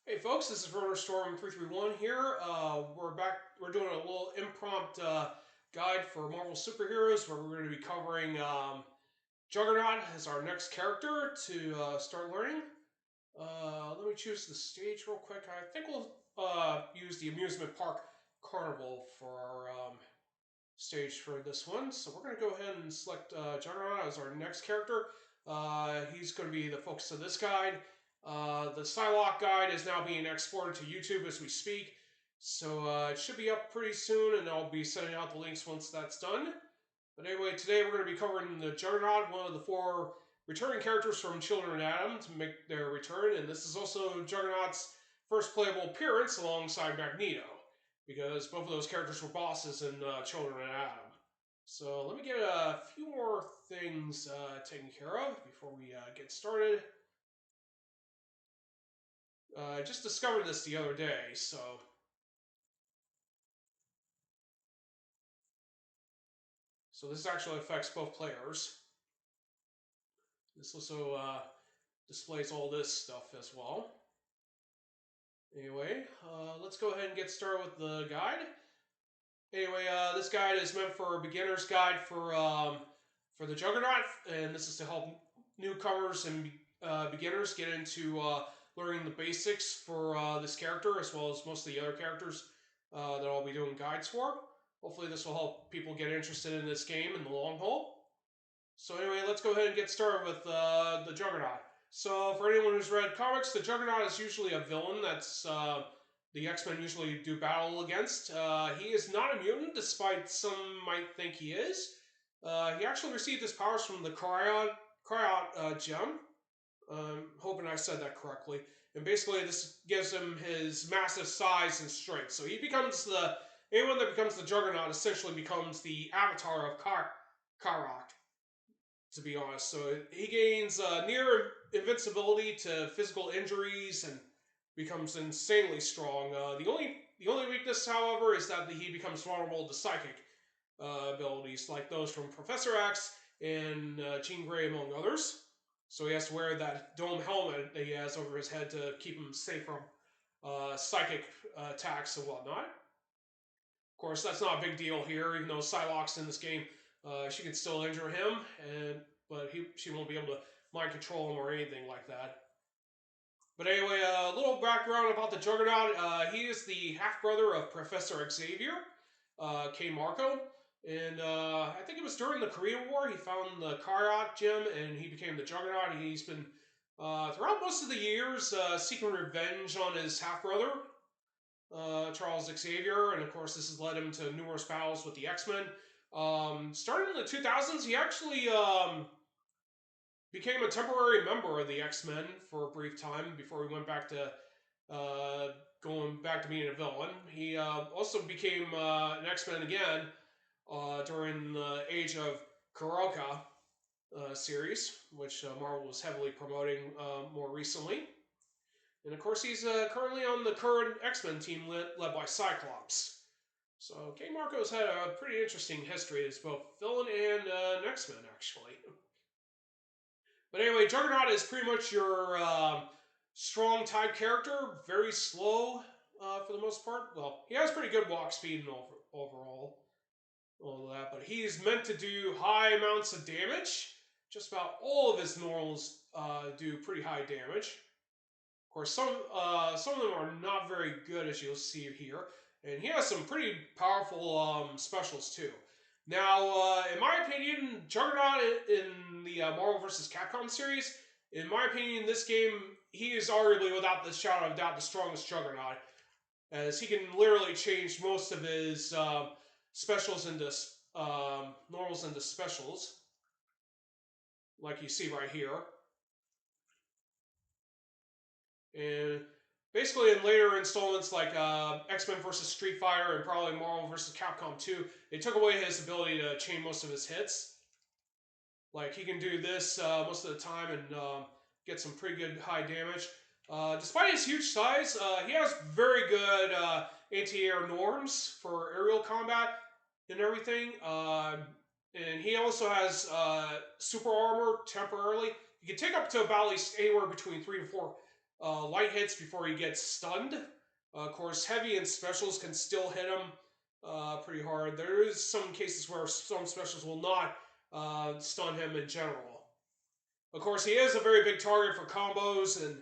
Hey folks, this is Runner Storm 331 here. We're back. We're doing a little impromptu guide for Marvel superheroes, where we're going to be covering Juggernaut as our next character to start learning. Let me choose the stage real quick. I think we'll use the amusement park carnival for our stage for this one. So we're going to go ahead and select Juggernaut as our next character. He's going to be the focus of this guide. The Psylocke guide is now being exported to YouTube as we speak, so it should be up pretty soon, and I'll be sending out the links once that's done. But anyway, today we're going to be covering the Juggernaut, one of the 4 returning characters from Children of Atom to make their return, and this is also Juggernaut's first playable appearance alongside Magneto, because both of those characters were bosses in Children of Atom. So let me get a few more things taken care of before we get started. I just discovered this the other day, so this actually affects both players. This also displays all this stuff as well. Anyway, let's go ahead and get started with the guide. Anyway, this guide is meant for a beginner's guide for the Juggernaut, and this is to help newcomers and beginners get into learning the basics for this character, as well as most of the other characters that I'll be doing guides for. Hopefully this will help people get interested in this game in the long haul. So anyway, let's go ahead and get started with the Juggernaut. So for anyone who's read comics, the Juggernaut is usually a villain that's the X-Men usually do battle against. He is not a mutant, despite some might think he is. He actually received his powers from the Cryot gem. Hoping I said that correctly. And basically, this gives him his massive size and strength. So he becomes anyone that becomes the Juggernaut essentially becomes the avatar of Karok, to be honest. So he gains near invincibility to physical injuries and becomes insanely strong. The only weakness, however, is that he becomes vulnerable to psychic abilities, like those from Professor X and Jean Grey, among others. So he has to wear that dome helmet that he has over his head to keep him safe from psychic attacks and whatnot. Of course, that's not a big deal here, even though Psylocke's in this game. She can still injure him, but she won't be able to mind control him or anything like that. But anyway, a little background about the Juggernaut. He is the half-brother of Professor Xavier, K. Marco. And I think it was during the Korean War, he found the Cryot gem and he became the Juggernaut. He's been, throughout most of the years, seeking revenge on his half-brother, Charles Xavier. And of course, this has led him to numerous battles with the X-Men. Starting in the 2000s, he actually became a temporary member of the X-Men for a brief time before he went back to going back to being a villain. He also became an X-Men again during the Age of Kuroka series, which Marvel was heavily promoting more recently. And of course, he's currently on the current X-Men team led by Cyclops. So K. Marco's had a pretty interesting history as both villain and an X-Men, actually. But anyway, Juggernaut is pretty much your strong type character, very slow for the most part. Well, he has pretty good walk speed and overall. All that, but he's meant to do high amounts of damage. Just about all of his normals do pretty high damage. Of course, some of them are not very good, as you'll see here, and he has some pretty powerful specials too. Now, in my opinion, Juggernaut in the Marvel vs. Capcom series, in my opinion, in this game, he is arguably, without the shadow of a doubt, the strongest Juggernaut, as he can literally change most of his specials into normals into specials, like you see right here. And basically in later installments like X-Men vs. Street Fighter and probably Marvel vs. Capcom 2, they took away his ability to chain most of his hits. Like, he can do this most of the time and get some pretty good high damage. Despite his huge size, he has very good anti-air norms for aerial combat and everything. And he also has super armor temporarily. You can take up to about at least anywhere between 3 to 4 light hits before he gets stunned. Of course, heavy and specials can still hit him pretty hard. There is some cases where some specials will not stun him in general. Of course, he is a very big target for combos and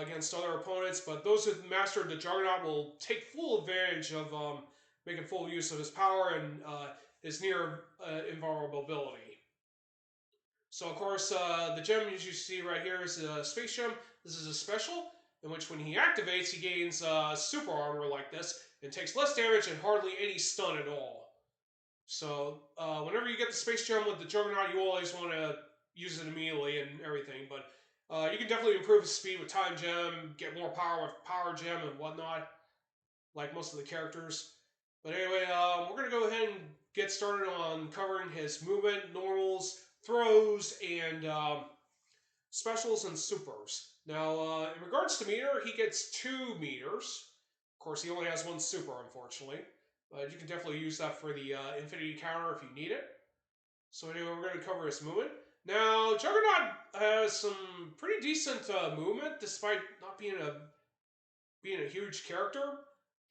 against other opponents, but those who've mastered the Juggernaut will take full advantage of making full use of his power and his near invulnerability. So, of course, the gem as you see right here is a space gem. This is a special, in which when he activates, he gains super armor like this, and takes less damage and hardly any stun at all. So, whenever you get the space gem with the Juggernaut, you always want to use it immediately and everything, but you can definitely improve his speed with Time Gem, get more power with Power Gem and whatnot, like most of the characters. But anyway, we're going to go ahead and get started on covering his movement, normals, throws, and specials and supers. Now, in regards to meter, he gets 2 meters. Of course, he only has 1 super, unfortunately. But you can definitely use that for the infinity counter if you need it. So anyway, we're going to cover his movement. Now, Juggernaut has some pretty decent movement, despite not being a huge character.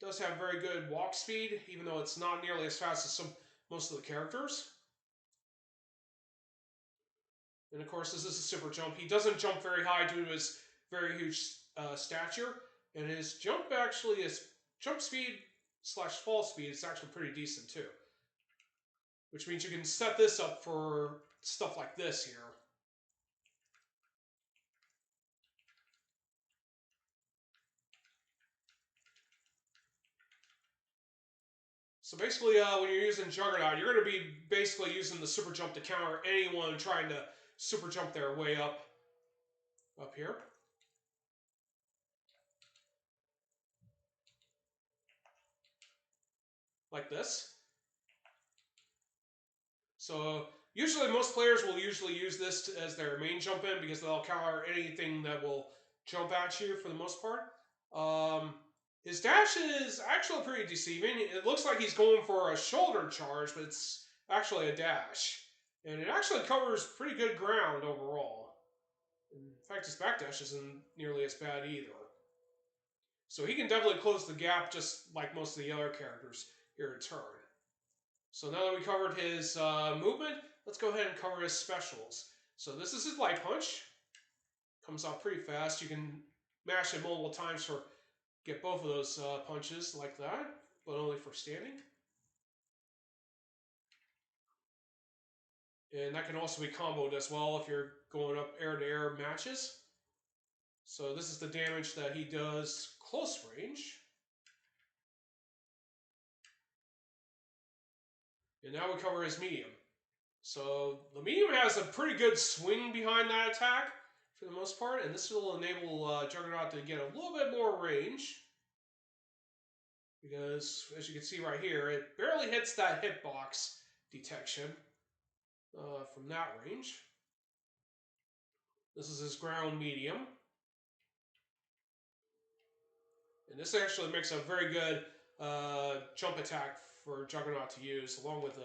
Does have very good walk speed, even though it's not nearly as fast as most of the characters. And of course, this is a super jump. He doesn't jump very high due to his very huge stature, and his jump speed / fall speed is actually pretty decent too. Which means you can set this up for stuff like this here. So basically, when you're using Juggernaut, you're going to be basically using the super jump to counter anyone trying to super jump their way up here. Like this. So usually most players will usually use this as their main jump in because they'll counter anything that will jump at you for the most part. His dash is actually pretty deceiving. It looks like he's going for a shoulder charge, but it's actually a dash. And it actually covers pretty good ground overall. In fact, his backdash isn't nearly as bad either. So he can definitely close the gap just like most of the other characters here in turn. So now that we covered his movement, let's go ahead and cover his specials. So this is his light punch. Comes out pretty fast. You can mash it multiple times for get both of those punches like that, but only for standing. And that can also be comboed as well if you're going up air-to-air matches. So this is the damage that he does close range. And now we cover his medium. So the medium has a pretty good swing behind that attack for the most part, and this will enable Juggernaut to get a little bit more range. Because, as you can see right here, it barely hits that hitbox detection from that range. This is his ground medium. And this actually makes a very good jump attack for Juggernaut to use, along with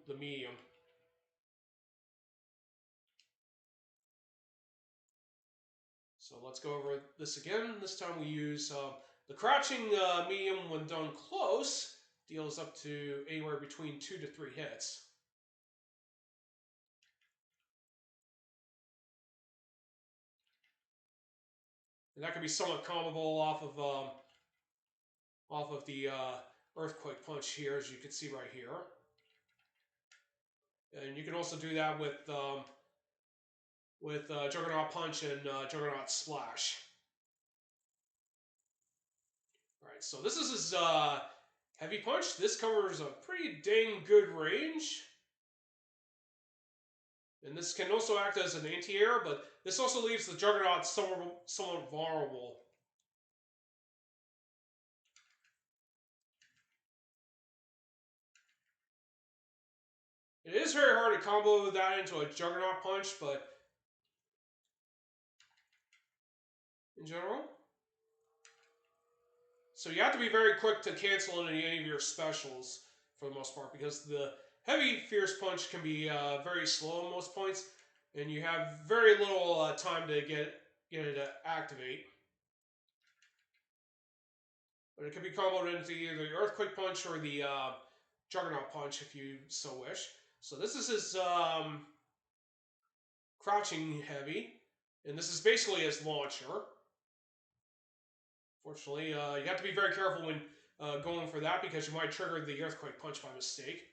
the medium. So let's go over this again. This time we use the crouching medium when done close, deals up to anywhere between 2 to 3 hits. And that can be somewhat comboable off of the earthquake punch here, as you can see right here. And you can also do that with Juggernaut Punch and Juggernaut Splash. Alright, so this is his Heavy Punch. This covers a pretty dang good range. And this can also act as an anti-air, but this also leaves the Juggernaut somewhat vulnerable. It is very hard to combo that into a Juggernaut Punch, but in general. So you have to be very quick to cancel any of your specials for the most part, because the heavy Fierce Punch can be very slow at most points, and you have very little time to get it to activate. But it can be comboed into either the Earthquake Punch or the Juggernaut Punch if you so wish. So this is his crouching heavy, and this is basically his launcher. Fortunately, you have to be very careful when going for that because you might trigger the Earthquake Punch by mistake.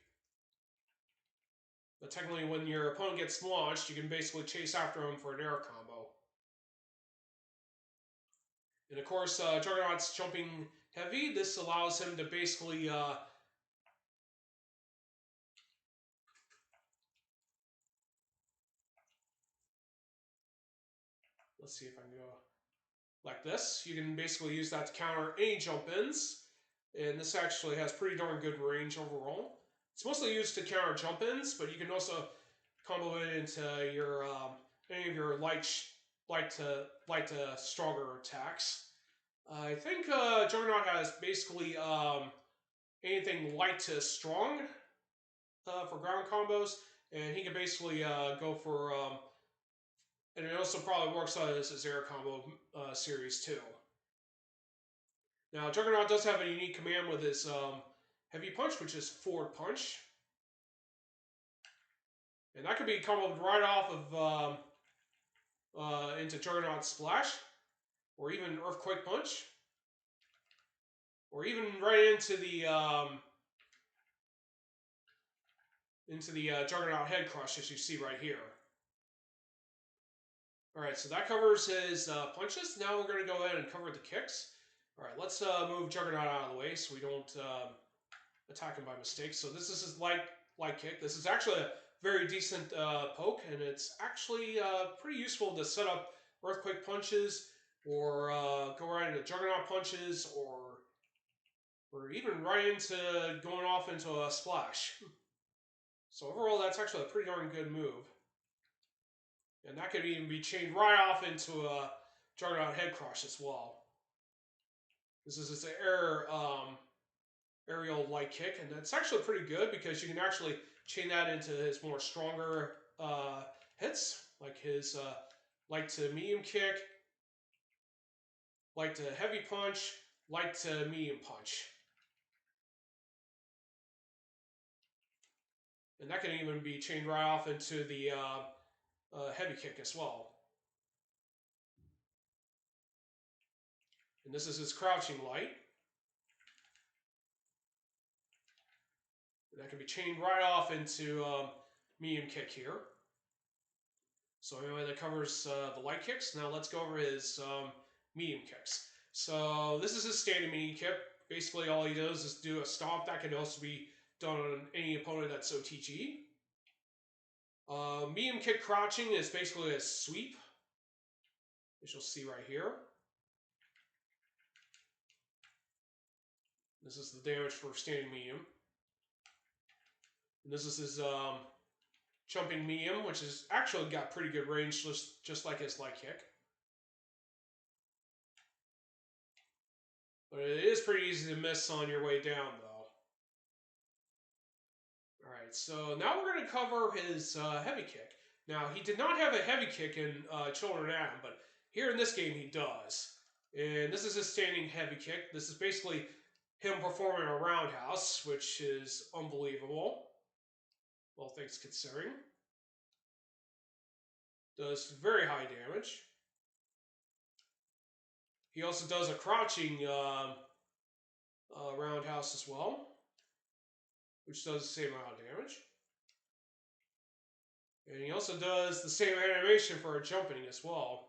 But technically, when your opponent gets launched, you can basically chase after him for an air combo. And of course, Juggernaut's jumping heavy. This allows him to basically let's see if I can go like this. You can basically use that to counter any jump-ins. And this actually has pretty darn good range overall. It's mostly used to counter jump-ins, but you can also combo it into your any of your light to stronger attacks. I think Juggernaut has basically anything light to strong for ground combos, and he can basically go for, and it also probably works on his air combo series too. Now, Juggernaut does have a unique command with his heavy punch, which is forward punch. And that could be comboed right off of into Juggernaut Splash, or even Earthquake Punch, or even right into the Juggernaut Head Crush, as you see right here. Alright, so that covers his punches. Now we're going to go ahead and cover the kicks. Alright, let's move Juggernaut out of the way so we don't attack him by mistake. So this is his light kick. This is actually a very decent poke, and it's actually pretty useful to set up Earthquake Punches, or go right into Juggernaut Punches, or even right into going off into a Splash. So overall, that's actually a pretty darn good move. And that could even be chained right off into a Juggernaut Head Crush as well. This is an aerial light kick, and that's actually pretty good because you can actually chain that into his more stronger hits, like his light to medium kick, light to heavy punch, light to medium punch. And that can even be chained right off into the heavy kick as well. And this is his crouching light. And that can be chained right off into medium kick here. So anyway, that covers the light kicks. Now let's go over his medium kicks. So this is his standing medium kick. Basically all he does is do a stomp. That can also be done on any opponent that's OTG. Medium kick crouching is basically a sweep, which you'll see right here. This is the damage for standing medium. And this is his jumping medium, which has actually got pretty good range, just like his light kick. But it is pretty easy to miss on your way down, though. Alright, so now we're going to cover his heavy kick. Now, he did not have a heavy kick in Children of Adam, but here in this game he does. And this is his standing heavy kick. This is basically him performing a roundhouse, which is unbelievable. Well, things considering. Does very high damage. He also does a crouching roundhouse as well, which does the same amount of damage. And he also does the same animation for jumping as well.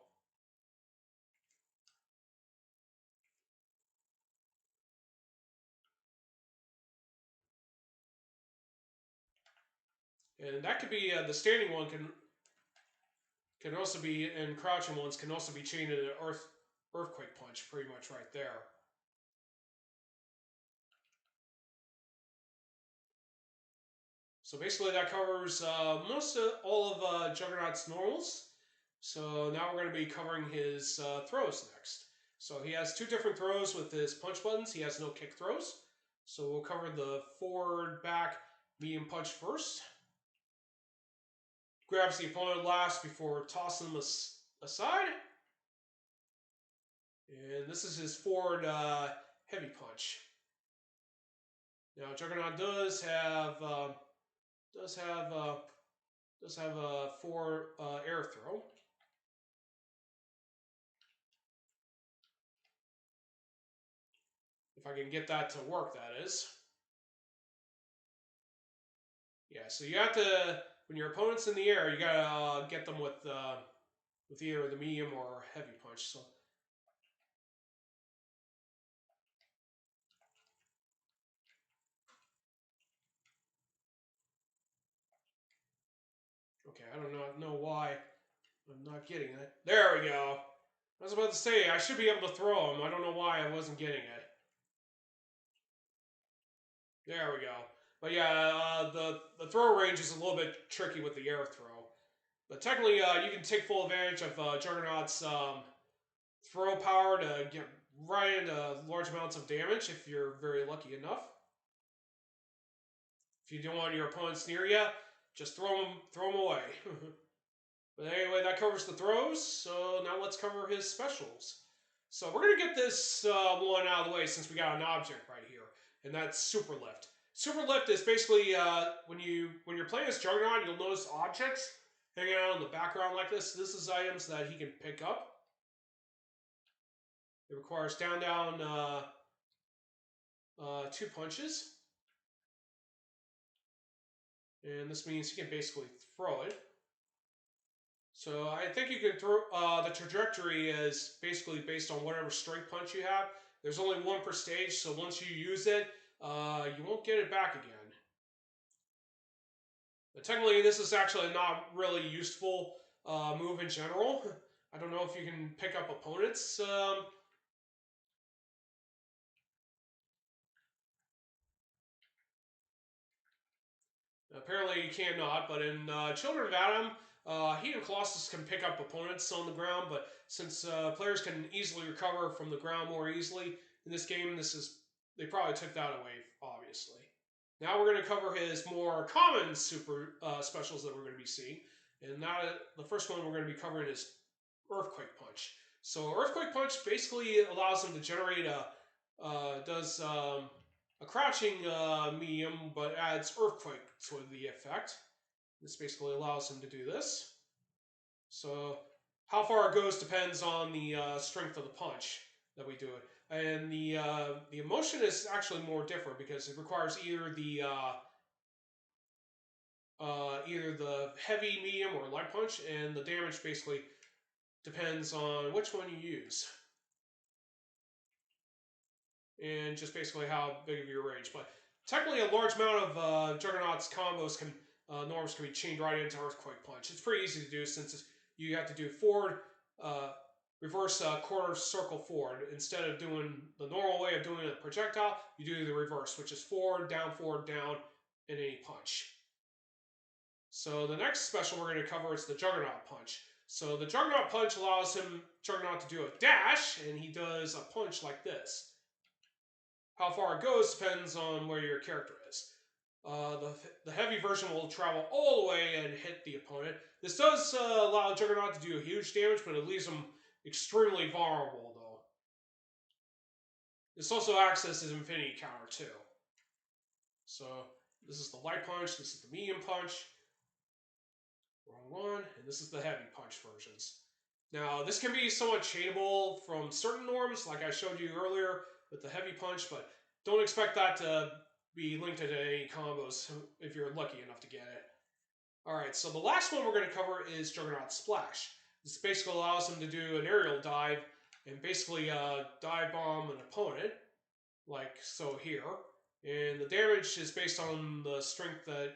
And that could be the standing one can also be, and crouching ones can also be chained in an earthquake punch, pretty much right there. So basically that covers all of Juggernaut's normals. So now we're going to be covering his throws next. So he has two different throws with his punch buttons. He has no kick throws. So we'll cover the forward, back, medium punch first. Grabs the opponent last before tossing them aside. And this is his forward heavy punch. Now Juggernaut does have a 4 air throw. If I can get that to work, that is. Yeah, so you have to, when your opponent's in the air, you gotta get them with either the medium or heavy punch. So. Okay, I don't know why I'm not getting it. There we go. I was about to say, I should be able to throw him. I don't know why I wasn't getting it. There we go. But yeah, the throw range is a little bit tricky with the air throw. But technically, you can take full advantage of Juggernaut's throw power to get right into large amounts of damage if you're very lucky enough. If you don't want your opponents near you, just throw them away. But anyway, that covers the throws, so now let's cover his specials. So we're going to get this one out of the way since we got an object right here, and that's Super Lift. Super Lift is basically, when you're playing as Juggernaut, you'll notice objects hanging out in the background like this. This is items that he can pick up. It requires down, 2 punches. And this means he can basically throw it. So I think you can throw, the trajectory is basically based on whatever strength punch you have. There's only 1 per stage, so once you use it, you won't get it back again. But technically, this is actually not really useful move in general. I don't know if you can pick up opponents. Apparently you cannot, but in Children of Adam, he and Colossus can pick up opponents on the ground, but since players can easily recover from the ground more easily, in this game, they probably took that away, obviously. Now we're going to cover his more common super specials that we're going to be seeing, and the first one we're going to be covering is Earthquake Punch. So Earthquake Punch basically allows him to generate a crouching medium, but adds Earthquake to the effect. This basically allows him to do this. So how far it goes depends on the strength of the punch that we do it. And the emotion is actually more different because it requires either the heavy, medium, or light punch, and the damage basically depends on which one you use. And just basically how big of your range. But technically a large amount of Juggernaut's combos norms can be chained right into Earthquake Punch. It's pretty easy to do since you have to do forward, reverse quarter circle forward. Instead of doing the normal way of doing a projectile, you do the reverse, which is forward, down, in any punch. So the next special we're going to cover is the Juggernaut Punch. So the Juggernaut Punch allows Juggernaut to do a dash, and he does a punch like this. How far it goes depends on where your character is. The heavy version will travel all the way and hit the opponent. This does allow Juggernaut to do huge damage, but it leaves him extremely vulnerable, though. This also acts as his infinity counter, too. So, this is the light punch, this is the medium punch. Wrong one, and this is the heavy punch versions. Now, this can be somewhat chainable from certain norms, like I showed you earlier with the heavy punch, but don't expect that to be linked to any combos if you're lucky enough to get it. Alright, so the last one we're going to cover is Juggernaut Splash. This basically allows him to do an aerial dive and basically dive bomb an opponent, like so here. And the damage is based on the strength that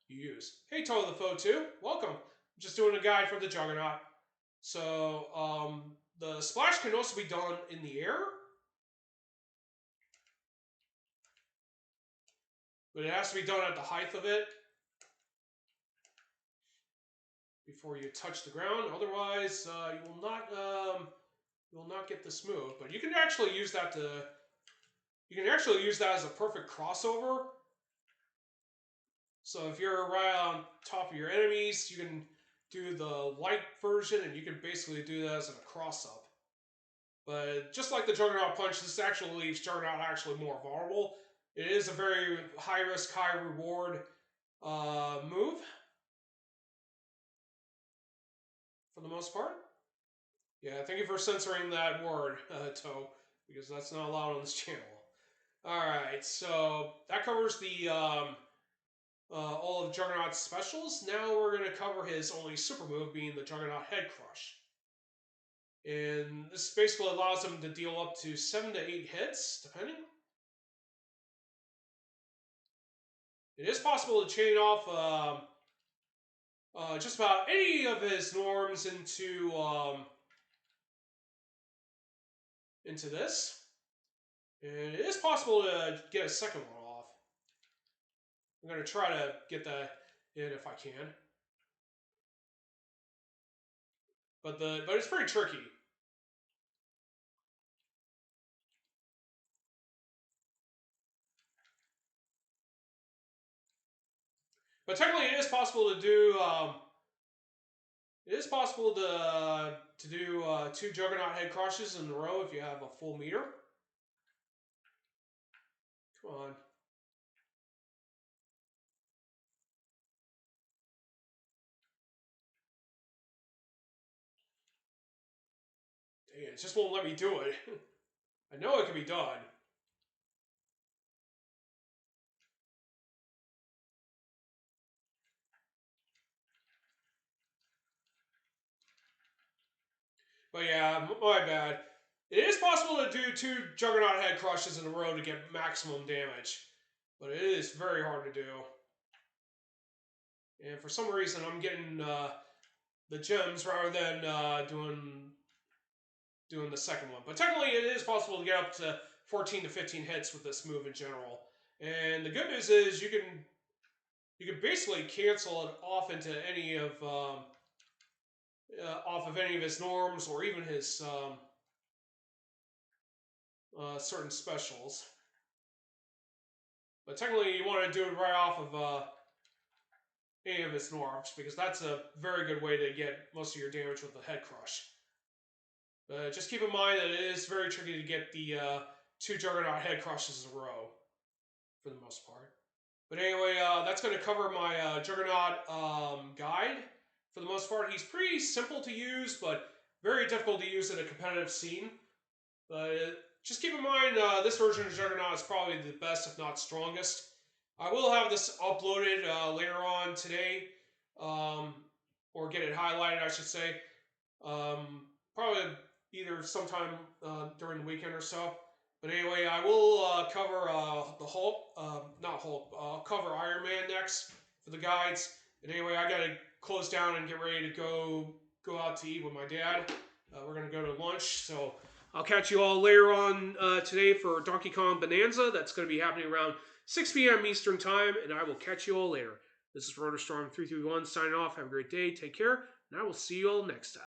you use. Hey, Total the Foe 2, welcome. I'm just doing a guide for the Juggernaut. So, the splash can also be done in the air, but it has to be done at the height of it before you touch the ground. Otherwise, you will not get this move. But you can actually use that as a perfect crossover. So if you're right on top of your enemies, you can do the light version, and you can basically do that as a cross-up. But just like the Juggernaut punch, this actually leaves Juggernaut actually more vulnerable. It is a very high risk, high reward move for the most part. Yeah, thank you for censoring that word, Toe, because that's not allowed on this channel. Alright, so that covers the all of Juggernaut's specials. Now we're going to cover his only super move, being the Juggernaut Head Crush. And this basically allows him to deal up to 7 to 8 hits, depending. It is possible to chain off just about any of his norms into this. And it is possible to get a second one off. I'm going to try to get that in if I can. But it's pretty tricky. But technically, it is possible to do. It is possible to do 2 Juggernaut Head Crushes in a row if you have a full meter. Come on. Dang it just won't let me do it. I know it can be done. But yeah, my bad. It is possible to do 2 Juggernaut Head Crushes in a row to get maximum damage. But it is very hard to do. And for some reason, I'm getting the gems rather than doing the second one. But technically, it is possible to get up to 14 to 15 hits with this move in general. And the good news is you can basically cancel it off into any of off of any of his norms or even his certain specials. But technically, you want to do it right off of any of his norms, because that's a very good way to get most of your damage with the Head Crush. But just keep in mind that it is very tricky to get the 2 Juggernaut Head Crushes in a row, for the most part. But anyway, that's going to cover my Juggernaut guide. For the most part, he's pretty simple to use, but very difficult to use in a competitive scene. But just keep in mind, this version of Juggernaut is probably the best, if not strongest. I will have this uploaded later on today, or get it highlighted, I should say. Probably either sometime during the weekend or so. But anyway, I will cover the Hulk, not Hulk, I'll cover Iron Man next for the guides. And anyway, I gotta close down and get ready to go out to eat with my dad. We're gonna go to lunch, so I'll catch you all later on today for Donkey Kong Bonanza. That's gonna be happening around 6 p.m. Eastern Time, and I will catch you all later. This is RotorStorm331 signing off. Have a great day, take care, and I will see you all next time.